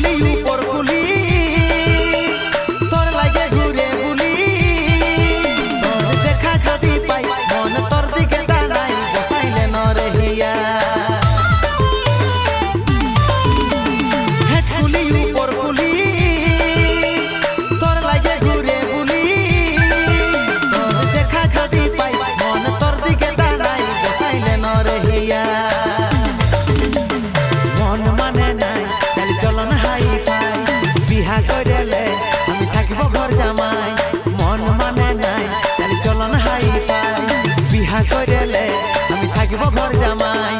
কুলি উপর কুলি তোর লাগে ঘুরে বুলি তোর দেখা যদি পাই মন তোর দিকে দাঁড়াই বসাইলে নরে হিয়া হেট কুলি উপর কুলি তোর লাগে ঘুরে বুলি তোর দেখা যদি পাই মন তোর দিকে দাঁড়াই বসাইলে নরে হিয়া মন মানে নাই চালি চলন হাই ফাই বিহা কইলে আমি থাকিব ঘর জামাই মন মানে নাই চালি চলন হাই ফাই বিহা কইলে আমি থাকিব ঘর জামাই